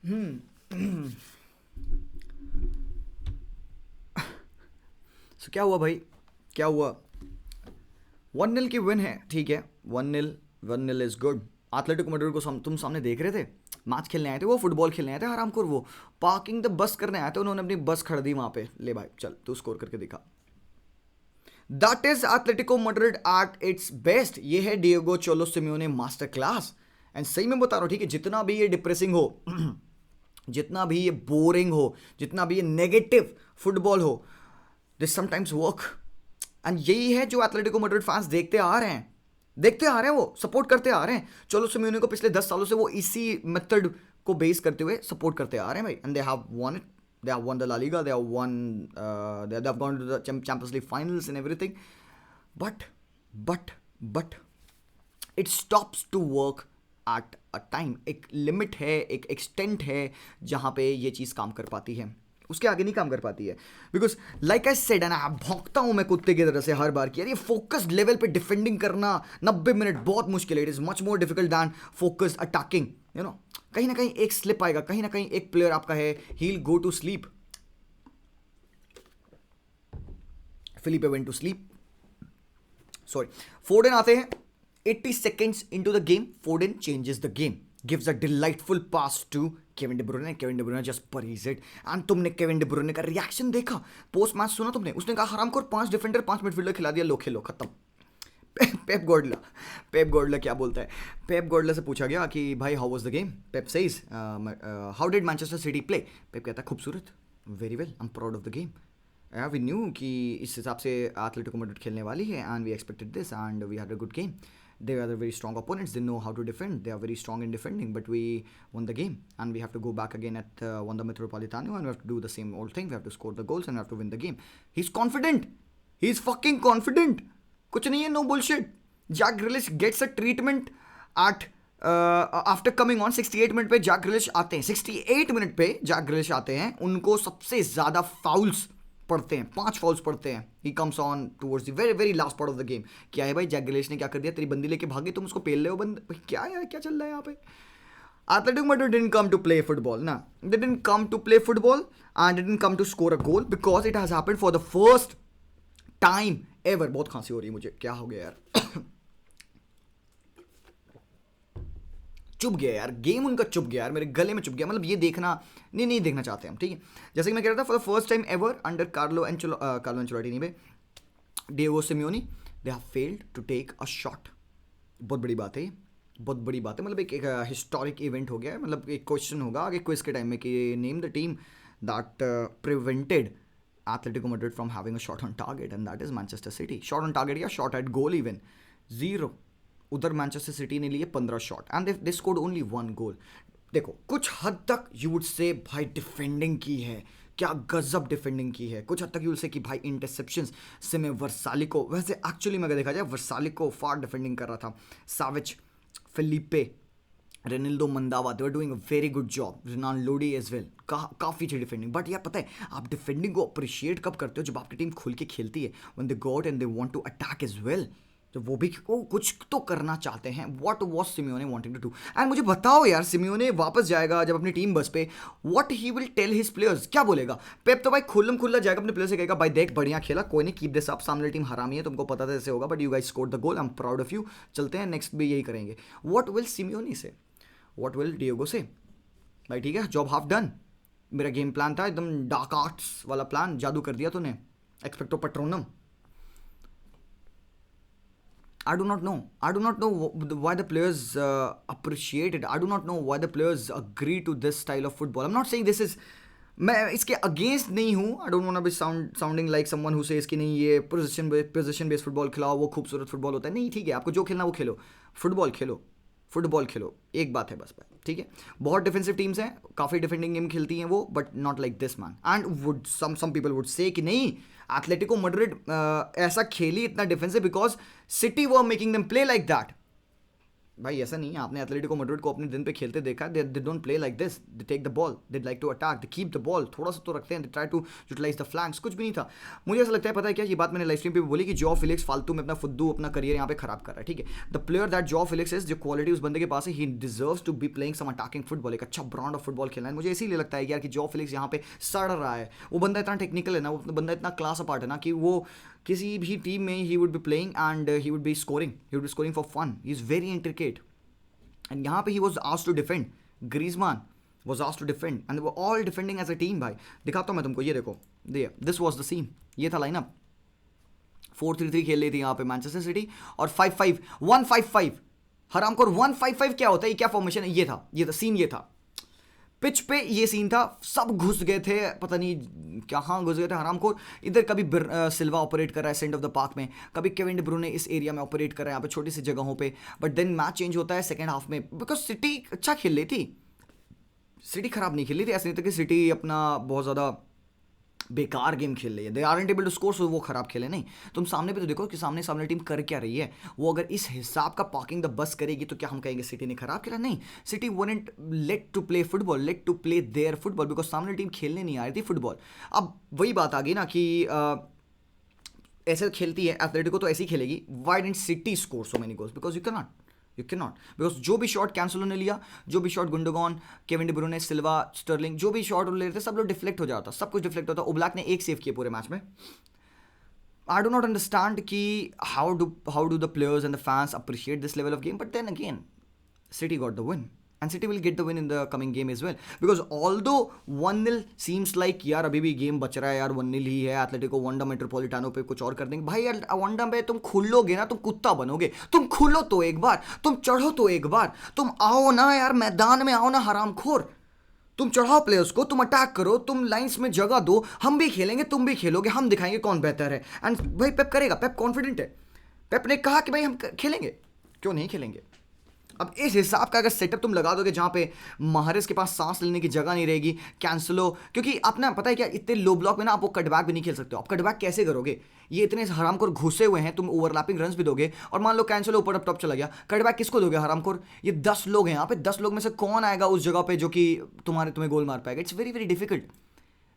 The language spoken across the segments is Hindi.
सो क्या हुआ भाई, क्या हुआ? 1-0 की विन है, ठीक है। 1-0, 1-0 इज गुड। एथलेटिको मैड्रिड को तुम सामने देख रहे थे, मैच खेलने आए थे वो, फुटबॉल खेलने आए थे हरामखोर। वो पार्किंग द बस करने आए थे, उन्होंने अपनी बस खड़ दी वहां पे। ले भाई चल, तू स्कोर करके दिखा। That is Atletico Madrid at its best. ये है डिएगो चोलो सिमियोने मास्टर क्लास। एंड सही में बता रहा हूं, ठीक है, जितना भी ये डिप्रेसिंग हो जितना भी ये बोरिंग हो, जितना भी ये नेगेटिव फुटबॉल हो, दिस समटाइम्स वर्क। एंड यही है जो एथलेटिको मैड्रिड फैंस देखते आ रहे हैं, देखते आ रहे हैं, वो सपोर्ट करते आ रहे हैं। चलो सिमियोने को पिछले 10 सालों से वो इसी मेथड को बेस करते हुए सपोर्ट करते आ रहे हैं भाई। And they have one it, they have won the La Liga, they have won, they have gone to the Champions League finals and everything. But, but, it stops to work at a time. एक लिमिट है, एक एक्सटेंट है जहाँ पे ये चीज़ काम कर पाती है, उसके आगे नहीं काम कर पाती है। Because like I said, and भौंकता हूँ मैं कुत्ते की तरह से हर बार कि यार ये फोकस्ड लेवल पे डिफेंडिंग करना 90 मिनट बहुत मुश्किल है। It is much more difficult than focused attacking, you know. कहीं ना कहीं एक स्लिप आएगा, कहीं ना कहीं एक प्लेयर आपका है, he will go to sleep. Filipe went to sleep, sorry. Foden आते हैं 80 seconds into the game. Foden changes the game, gives a delightful pass to Kevin day ब्रुयने. Kevin day ब्रुयने just Pareez it. And तुमने केविन डे ब्रुयने का रिएक्शन देखा, पोस्ट मैच सुना तुमने? उसने कहा हरामखोर 5 डिफेंडर 5 मिडफील्डर खिला दिया, लो खेलो खत्म। पेप गॉर्डला क्या बोलता है? पेप गॉर्डला से पूछा गया कि भाई how was the game? Pep says how did Manchester City play? Pep कहता है खूबसूरत, very well, I am proud of the game. We knew कि इस हिसाब से एथलेटिको मैड्रिड खेलने वाली है, and we expected this, and we had a good game. They are the very strong opponents. They know how to defend. They are very strong in defending. But we won the game, and we have to go back again at Wanda Metropolitano, and we have to do the same old thing. We have to score the goals and we have to win the game. He's confident. He's fucking confident. कुछ नहीं है, no bullshit. Jack Grealish gets a treatment at after coming on 68 minute पे जैक ग्रिलिश आते हैं, 68 मिनट पे जैक ग्रिलिश आते हैं, उनको सबसे ज्यादा फाउल्स पड़ते हैं, 5 फाउल्स पड़ते हैं. He comes on towards the very very last part of the game. क्या है भाई, जैक ग्रिलिश ने क्या कर दिया? तेरी बंदी लेके भागे, तुम उसको पेल रहे हो बंद. क्या यार, क्या चल रहा है यहाँ पे? Athletic Madrid didn't come to play football. Nah, they didn't come to play football and didn't come to score a goal because it has happened for the first time ever. बहुत खांसी हो रही है मुझे, क्या हो गया यार? चुप गया यार, गेम उनका चुप गया यार, मेरे गले में चुप गया. मतलब ये देखना नहीं देखना चाहते हम, ठीक है. जैसे कि मैं कह रहा था, for the first time ever under Carlo Ancelotti नहीं भाई, Diego Simeone, they have failed to take a shot. बहुत बड़ी बात है, बहुत बड़ी बात है. मतलब एक हिस्टोरिक इवेंट हो गया है. मतलब एक क्वेश्चन होगा आगे क्विज के टाइम में कि name the team that prevented Atletico Madrid from having a shot on target, and that is Manchester city. Shot on target या शॉट एट गोल इवन 0. उधर मैनचेस्टर सिटी ने लिए 15 shot and they scored only 1 गोल. देखो कुछ हद तक यू वुड से भाई डिफेंडिंग की है, क्या गजब डिफेंडिंग की है. कुछ हद तक यू वुड से कि भाई इंटरसेप्शंस से में वर्सालिको, वैसे एक्चुअली में अगर देखा जाए वर्सालिको फार डिफेंडिंग कर रहा था. Savic, Felipe, Reinildo, Mandava, they were doing a very good job. Reinildo Lodi as well, काफ़ी अच्छी डिफेंडिंग. बट यार पता है आप डिफेंडिंग को अप्रिशिएट कब करते हो? जब आपकी टीम खुल के खेलती है, when they go out and they want to attack as well. तो वो भी कुछ तो करना चाहते हैं. What was Simeone wanting to do? And मुझे बताओ यार, सिमियोने वापस जाएगा जब अपनी टीम बस पे, what he will tell his players? क्या बोलेगा? पेप तो भाई खुल्लम खुल्ला जाएगा अपने प्लेयर से, कहेगा भाई देख बढ़िया खेला, कोई नहीं, कीप दिस अप, सामने टीम हरामी है, तुमको पता था ऐसे होगा, but you guys scored the goal, I am proud of you, चलते हैं नेक्स्ट भी यही करेंगे. व्हाट विल सिमियोने से? व्हाट विल डिएगो से? भाई ठीक है, जॉब हाफ डन. मेरा गेम प्लान था एकदम डार्क आर्ट्स वाला प्लान, जादू कर दिया तूने, एक्सपेक्टो पैट्रोनम. I do not know why the players appreciate it. I do not know why the players agree to this style of football. I'm not saying this is, मैं इसके अगेंस्ट नहीं हूँ. I don't want to be sounding like someone who says कि नहीं ये पोजीशन बेस्ड फुटबॉल खिलाओ, वो खूबसूरत फुटबॉल होता है. नहीं, ठीक है, आपको जो खेलना वो खेलो, फुटबॉल खेलो, एक बात है बस भाई, ठीक है. बहुत डिफेंसिव टीम्स हैं, काफ़ी डिफेंडिंग गेम खेलती हैं वो, but not like this man. And would some people would say कि नहीं, एथलेटिको मैड्रिड ऐसा खेली इतना defensive because City were making them play like that. भाई ऐसा नहीं है, आपने एथलेटिको मैड्रिड को अपने दिन पे खेलते देखा, they don't play like this, they take the ball, they like to attack, they keep the ball, थोड़ा सा तो रखते हैं, they try to utilize the flanks, कुछ भी नहीं था। मुझे ऐसा लगता है, पता है क्या, ये बात मैंने लाइव स्ट्रीम पे भी बोली कि जॉ फिलिक्स फालतू में अपना फुद्दू अपना करियर यहाँ पे खराब कर रहा है, ठीक है। The player that Joao Felix is, जो क्वालिटी उस बंदे के पास है, he deserves to be playing some attacking football, एक अच्छा ब्रांड ऑफ फुटबॉल खेलना है। मुझे इसीलिए लगता है यार कि जॉ फिलिक्स यहाँ पे सड़ रहा है। वो बंदा इतना टेक्निकल है ना, वो बंदा इतना क्लास अपार्ट है ना, कि वो किसी भी टीम में he would be playing and he would be scoring for fun, he is very intricate. And यहाँ पे he was asked to defend, Griezmann was asked to defend and वो all defending as a team. भाई दिखाता हूँ मैं तुमको, ये देखो, दिस वॉज द सीन, ये था लाइनअप। 4-3-3 खेल रही थी यहाँ पे मैनचेस्टर सिटी, और 5-5 1-5-5 हरामखोर 1-5-5 क्या होता है, ये क्या फॉर्मेशन है, ये था सीन, ये था पिच पे, ये सीन था, सब घुस गए थे, पता नहीं कहाँ घुस गए थे हरामखोर। इधर कभी सिल्वा ऑपरेट कर रहा है सेंटर ऑफ द पार्क में, कभी केविन डी ब्रूने इस एरिया में ऑपरेट कर रहा है यहाँ पे छोटी सी जगहों पे, बट देन मैच चेंज होता है सेकंड हाफ में, बिकॉज सिटी अच्छा खेल रही थी, सिटी खराब नहीं खेल रही थी। ऐसा नहीं था कि सिटी अपना बहुत ज़्यादा बेकार गेम खेल रही है, they aren't able to score, so वो खराब खेले नहीं। तुम सामने भी तो देखो कि सामने टीम कर क्या रही है। वो अगर इस हिसाब का पार्किंग द बस करेगी तो क्या हम कहेंगे सिटी ने खराब खेला? नहीं, City won't let to play football, let to play their football, बिकॉज सामने टीम खेलने नहीं आ रही थी फुटबॉल। अब वही बात आ गई ना कि ऐसे खेलती है एथलेटिको तो ऐसी खेलेगी। Why didn't city score so many goals? Because you can not, because जो भी शॉट कैंसलो ने लिया, जो भी शॉट गुंडोगॉन, केविन डी ब्रूने, सिल्वा, स्टर्लिंग, जो भी शॉट ले रहे थे सब लोग डिफ्लेक्ट हो जाता, सब कुछ डिफ्लेक्ट होता। ओब्लाक ने एक सेव किया पूरे मैच में। आई डू नॉट अंडरस्टैंड कि how do the players and the fans appreciate this level of game, but then again City got the win and City will get the win in the coming game as well, because although 1-0 seems like यार अभी भी गेम बच रहा है यार, 1-0 ही है, एथलेटिको वांडा मेट्रोपोलिटानो पे कुछ और कर देंगे। भाई यार वांडा पे तुम खुलोगे ना, तुम कुत्ता बनोगे, तुम खुलो तो एक बार, तुम चढ़ो तो एक बार, तुम आओ ना यार, मैदान में आओ ना हरामखोर, तुम चढ़ाओ प्लेयर्स को, तुम अटैक करो, तुम लाइंस में जगह दो, हम भी खेलेंगे, तुम भी खेलोगे, हम दिखाएंगे कौन बेहतर है। एंड भाई पेप करेगा, पेप कॉन्फिडेंट है, पेप ने कहा कि भाई हम खेलेंगे, क्यों नहीं खेलेंगे। अब इस हिसाब का अगर सेटअप तुम लगा दोगे जहाँ पे महारेस के पास सांस लेने की जगह नहीं रहेगी, कैंसलो, क्योंकि अपना पता है क्या, इतने लो ब्लॉक में ना आप वो कटबैक भी नहीं खेल सकते हो। आप कटबैक कैसे करोगे? ये इतने हरामखोर घुसे हुए हैं, तुम ओवरलैपिंग रन्स भी दोगे, और मान लो कैंसलो ऊपर टॉप चला गया, कटबैक किसको दोगे हरामखोर? ये 10 लोग हैं यहाँ पे, 10 लोग में से कौन आएगा उस जगह पे जो कि तुम्हें गोल मार पाएगा? It's very very difficult.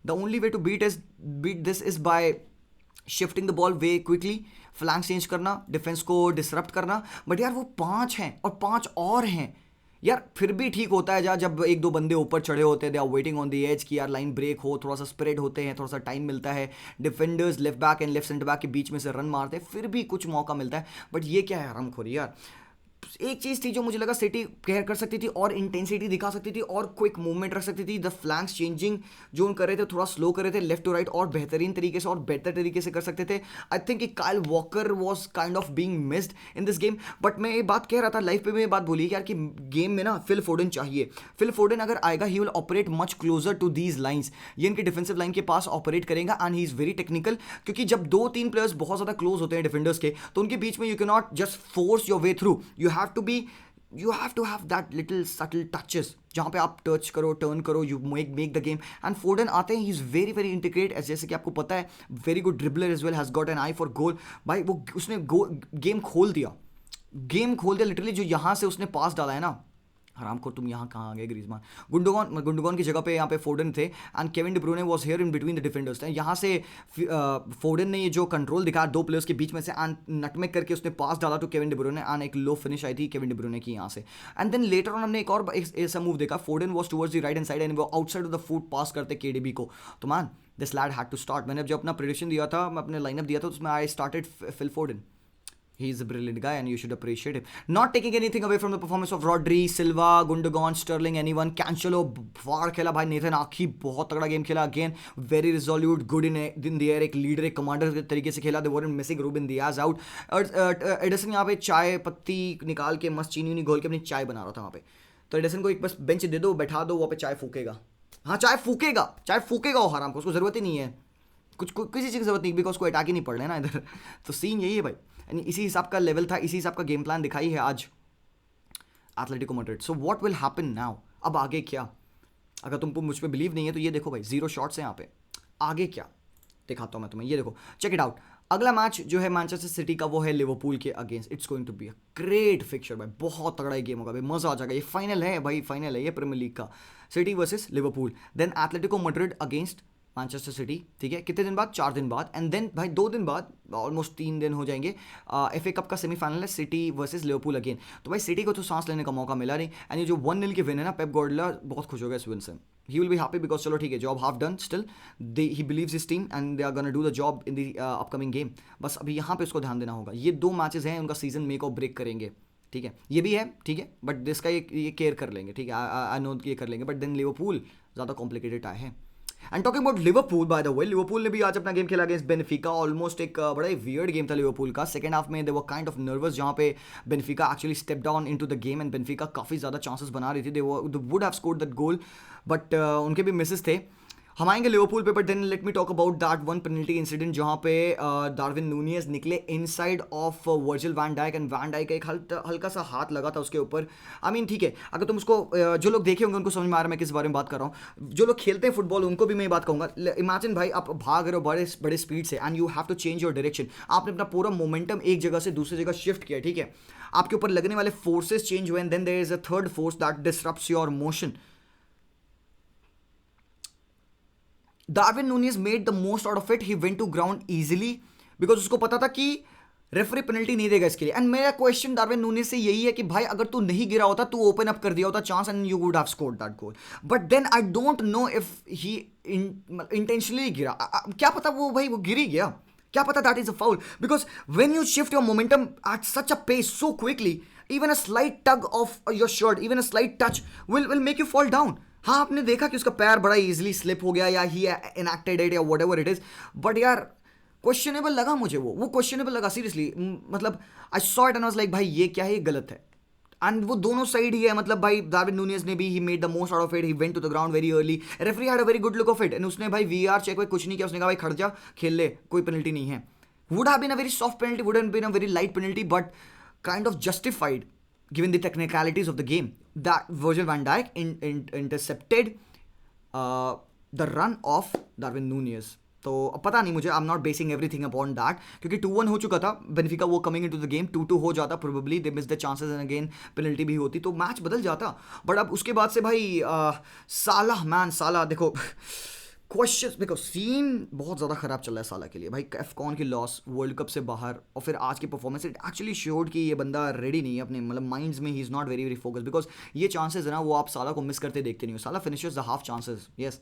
The only way to beat this is by shifting the ball way quickly, flank change करना, डिफेंस को डिसरप्ट करना। बट यार वो 5 हैं और 5 और हैं यार, फिर भी ठीक होता है जब एक दो बंदे ऊपर चढ़े होते हैं, they are waiting on the edge कि यार लाइन ब्रेक हो, थोड़ा सा स्प्रेड होते हैं, थोड़ा सा टाइम मिलता है, defenders left back and left centre back के बीच में से रन मारते हैं, फिर भी कुछ मौका मिलता है। बट ये क्या है हरामखोरी यार। एक चीज़ थी जो मुझे लगा सिटी केयर कर सकती थी, और इंटेंसिटी दिखा सकती थी, और क्विक मूवमेंट रख सकती थी। द फ्लैंक्स चेंजिंग जो उन कर रहे थे, थोड़ा स्लो कर रहे थे लेफ्ट टू राइट, और बेहतरीन तरीके से और बेहतर तरीके से कर सकते थे। आई थिंक कि Kyle walker was kind of being missed in this game. But मैं ये बात कह रहा था लाइव पे, मैं ये बात बोली यार कि गेम में ना फिल फोडन चाहिए। फिल फोडन अगर आएगा, he will operate much closer to these lines, ये इनकी डिफेंसिव लाइन के पास ऑपरेट करेगा, and he is very technical. क्योंकि जब 2-3 प्लेयर्स बहुत ज़्यादा क्लोज होते हैं डिफेंडर्स के, तो उनके बीच में you can not just force your way through, you have to have that little subtle touches जहाँ पे आप टच करो, टर्न करो, you make the game. And Foden आते हैं, he is very very integrate, जैसे कि आपको पता है, very good dribbler as well, has got an eye for goal. भाई वो उसने गेम खोल दिया लिटरली। जो यहाँ से उसने पास डाला है ना, हरामखोर तुम यहाँ कहाँ आ गए ग्रीजमान। गुंडोगॉन की जगह पे यहाँ पे फोर्डन थे, and Kevin De ब्रूने was here in between the defenders. यहाँ से फोर्डन ने ये जो कंट्रोल दिखाया 2 प्लेयर्स के बीच में से, एंड नटमेक करके उसने पास डाला to Kevin De Bruyne, and एक लो फिनिश आई थी केविन डी ब्रूने की यहाँ से। एंड देन लेटर ऑन हमने एक और ऐसा मूव देखा, Foden was towards the right hand side, and वो outside of the foot pass करते केडीबी को। तो man this lad had to start. मैंने जब अपना प्रेडिक्शन दिया था, मैं अपने लाइनअप दिया था, उसमें I started Phil Foden. He is a brilliant guy and you should appreciate him. Not taking anything away from the performance of Rodri, Silva, Gundogan, Sterling, anyone. Cancelo फाड़ खेला भाई, नेथन आखी बहुत तगड़ा गेम खेला, again very resolute, good in the air, एक लीडर, एक कमांडर के तरीके से खेला। They weren't missing Ruben Dias out. Ederson यहाँ पे चाय पत्ती निकाल के मस्त चीनी घोल के अपनी चाय बना रहा था वहाँ पे। तो एडिसन को एक बस बेंच दे दो, बैठा दो, वहाँ पे चाय फूकेगा। हाँ चाय फूकेगा वो हराम को, उसको ज़रूरत ही नहीं है, किसी चीज़ की जरूरत नहीं, बिकॉज कोई अटैक ही नहीं पड़ रहे ना इधर। तो सीन यही है भाई, यानी इसी हिसाब का लेवल था, इसी हिसाब का गेम प्लान दिखाई है आज Atletico Madrid. So what will happen now? अब आगे क्या? अगर तुमको मुझ पे बिलीव नहीं है तो ये देखो भाई, 0 शॉट्स हैं यहाँ पे, आगे क्या दिखाता हूँ मैं तुम्हें, ये देखो, चेक इट आउट। अगला मैच जो है मैनचेस्टर सिटी का वो है लिवरपूल के against. It's going to be a great fixture भाई, बहुत तगड़ा ये गेम होगा भाई, मजा आ जाएगा. ये फाइनल है भाई, फाइनल है ये प्रीमियर लीग का. City versus Liverpool, then Atletico Madrid against Manchester City. ठीक है, कितने दिन बाद? 4 दिन बाद. एंड देन भाई 2 दिन बाद, ऑलमोस्ट 3 दिन हो जाएंगे, FA कप का सेमीफाइनल है सिटी वर्सेस लिवरपूल अगेन. तो भाई सिटी को तो सांस लेने का मौका मिला नहीं. एंड ये जो 1-0 की विन है ना, पेप गार्डियोला बहुत खुश हो गया इस विन से. He will be happy because चलो ठीक है, job half done. Still he believes his team and they are gonna do the job in the upcoming game. बस अभी यहाँ पे उसको ध्यान देना होगा. ये 2 मैचेस हैं, उनका सीजन मेक और ब्रेक करेंगे. ठीक है, ये भी है, ठीक है, बट इसका ये केयर कर लेंगे. ठीक है, आई नो ये कर लेंगे. बट देन लिवरपूल ज़्यादा कॉम्प्लिकेटेड आए हैं. And talking about Liverpool, by the way, Liverpool ने भी आज अपना गेम खेला अगेंस्ट बेनिफिका. ऑलमोस्ट एक बड़ा ही वियर्ड गेम था लिवरपूल का. सेकंड हाफ में they were kind of nervous, जहां पे Benfica actually step down into the game and Benfica काफ़ी ज़्यादा चांसेस बना रही थी. They would have scored that goal, but उनके भी मिसेस थे. हम आएंगे लिवरपूल पे, but then let me talk about that one penalty incident जहां पे डार्विन नूनियस निकले inside of Virgil van Dyke and when Dyke का एक हल्का सा हाथ लगा था उसके ऊपर. आई मीन ठीक है, अगर तुम उसको जो लोग देखे होंगे उनको समझ में आ रहा है मैं किस बारे में बात कर रहा हूँ. जो लोग खेलते हैं फुटबॉल उनको भी मैं ये बात कहूँगा. इमेजिन भाई, आप भाग रहे हो बड़े बड़े स्पीड से and you have to change your direction. आपने अपना पूरा मोमेंटम एक जगह से दूसरी जगह शिफ्ट किया. ठीक है, आपके ऊपर लगने वाले फोर्सेस चेंज हुए and then there is a third force that disrupts your motion. Darwin Nunez made the most out of it. He went to ground easily because उसको पता था कि रेफरी पेनल्टी नहीं देगा इसके लिए. एंड मेरा क्वेश्चन डार्विन नूनियस से यही है कि भाई अगर तू नहीं गिरा होता, तू ओपन अप कर दिया होता chance and you would have scored that goal. But then I don't know if he intentionally गिरा. क्या पता वो भाई वो गिर ही गया, क्या पता that is a foul. Because when you shift your momentum at such a pace so quickly, even a slight tug of your shirt, even a slight touch will make you fall down. हाँ, आपने देखा कि उसका पैर बड़ा इजीली स्लिप हो गया या ही इनएक्टेड इट या what ever it is. But यार क्वेश्चनेबल लगा मुझे, वो क्वेश्चनेबल लगा सीरियसली. मतलब I saw it and was like भाई ये क्या है, ये गलत है. एंड वो दोनों साइड ही है. मतलब भाई डार्विन नूनियस ने भी he made the most out of it. He went to the ground very early. Referee had a very good look of it and उसने भाई VAR चेक कुछ नहीं किया. उसने कहा भाई खड़ जा, खेल ले, कोई पेनल्टी नहीं है. Would have been a very soft penalty, would have been a very light penalty, but kind of justified given the technicalities of the game. That Virgil van Dijk intercepted the run of Darwin Nunez. तो अब पता नहीं मुझे, I am not basin everything upon that, क्योंकि 2-1 हो चुका था बेनिफिका. वो कमिंग इनटू द गेम 2-2 हो जाता, probably they miss the chances and again penalty भी होती तो मैच बदल जाता. बट अब उसके बाद से भाई साला देखो क्वेश्चन, देखो सीन बहुत ज़्यादा ख़राब चल रहा है साला के लिए भाई. एफकॉन की लॉस, वर्ल्ड कप से बाहर, और फिर आज की परफॉर्मेंस इट एक्चुअली शोड कि ये बंदा रेडी नहीं है अपने मतलब माइंड्स में. He is not very very focus because ये चांसेस है ना, वो आप साला को मिस करते देखते नहीं हो. साला finishes the half chances. Yes,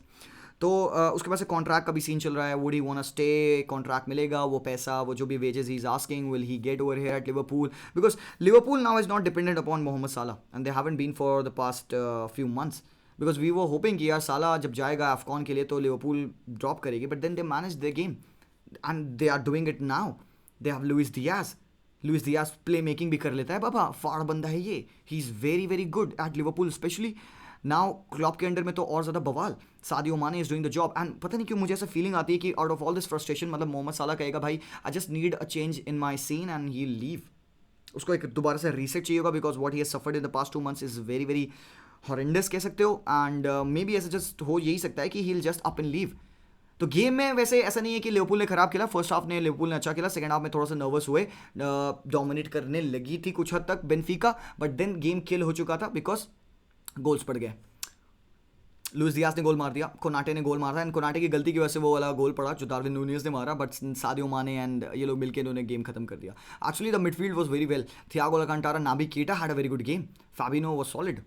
तो उसके बाद से कॉन्ट्रैक्ट का भी सीन चल रहा है. Would he want to stay, contract मिलेगा, वो पैसा, वो जो भी wages he is asking, will he get over here at Liverpool. Because Liverpool now is not dependent upon Mohamed Salah and they haven't been for the past few months. Because we were hoping कि यार साला जब जाएगा अफकॉन के लिए तो लिवरपूल ड्रॉप करेगी. But then they manage the game and they are doing it now. They have Luis Diaz play making भी कर लेता है बाबा, फाड़ बंदा है ये. He is very very good at Liverpool specially now. Klopp के अंडर में तो और ज़्यादा बवाल. Sadio Mane is doing the job. And पता नहीं क्यों मुझे ऐसा फीलिंग आती है कि out of all this frustration, मतलब मोहम्मद साला कहेगा भाई I just need a change in my scene and he leave. उसको एक दोबारा से रीसेट चाहिए होगा because what he has suffered in the past 2 months is very very horrendous कह सकते हो. एंड मे बी ऐसा जस्ट हो यही सकता है कि he will just up and leave. तो गेम में वैसे ऐसा नहीं है कि लिवरपूल ने खराब खेला. फर्स्ट हाफ ने लिवरपूल ने अच्छा खेला, सेकंड हाफ में थोड़ा सा नर्वस हुए, डोमिनेट करने लगी थी कुछ हद तक बेनिफिका. बट देन गेम किल हो चुका था बिकॉज गोल्स पड़ गए. लुइस डियाज ने गोल मार दिया, कोनाटे ने गोल मारा, एंड कोनाटे की गलती की वजह से वो वाला गोल पड़ा जो डार्विन नूनियस ने मारा. बट सादियो माने एंड ये लोग मिलकर इन्होंने गेम खत्म कर दिया. Actually the midfield was very well. Thiago Alcantara, Naby Keita had a very good game. Fabinho was solid.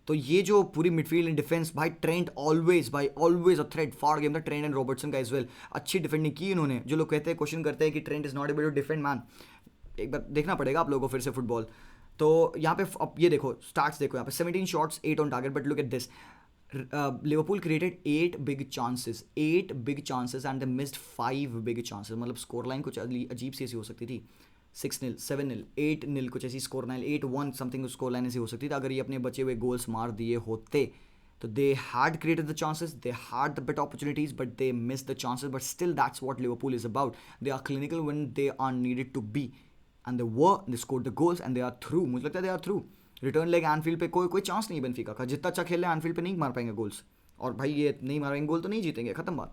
तो ये जो पूरी मिडफील्ड एंड डिफेंस भाई, Trent always a threat for game the Trent and Robertson का एज वेल. अच्छी डिफेंडिंग की इन्होंने. जो लोग कहते हैं, क्वेश्चन करते हैं कि Trent is not able to defend, man एक बार देखना पड़ेगा आप लोगों को फिर से फुटबॉल. तो यहाँ पे अब ये देखो स्टार्ट्स देखो, यहाँ पे 17 shots 8 on target. But look at this, Liverpool created 8 big chances and they missed 5 big chances. मतलब स्कोर लाइन कुछ अजीब सी ऐसी हो सकती थी. 6-0, 7-0, 8-0 कुछ ऐसी score line, 8-1 something score line ऐसी हो सकती थी अगर ये अपने बचे हुए गोल्स मार दिए होते. तो they had created the chances, they had the better opportunities, but they miss the chances. But still that's what Liverpool is about. They are clinical when they are needed to be and they scored the goals and they are through. मुझे लगता है they are through. Return leg Anfield पे कोई चांस नहीं बेनिफिका का. जितना अच्छा खेल रहे हैं एनफील्ड पे नहीं मार पाएंगे गोल्स. और भाई ये नहीं मारेंगे गोल तो नहीं जीतेंगे, खत्म बात.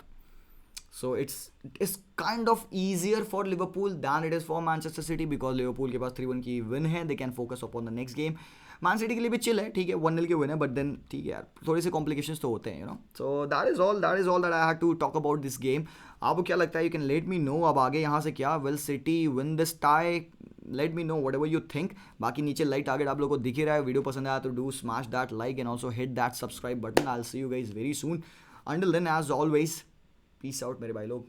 So it's kind of easier for Liverpool than it is for Manchester City because Liverpool के पास 3-1 की win है, they can focus upon the next game. Man city के लिए भी चिल है, ठीक है, 1-0 के विन है, बट देन ठीक है यार, थोड़े से कॉम्प्लिकेशंस तो होते हैं, you know. So that is all that I had to talk about this game. आपको क्या लगता है? You can let me know. अब आगे यहाँ से क्या, will City win this tie? Let me know whatever you think. बाकी नीचे लाइक टारगेट आप लोगों को दिख ही रहा है. वीडियो पसंद आया तो do smash that like and also hit that subscribe button. I will see you guys very soon. Until then as always, peace out मेरे भाई लोग.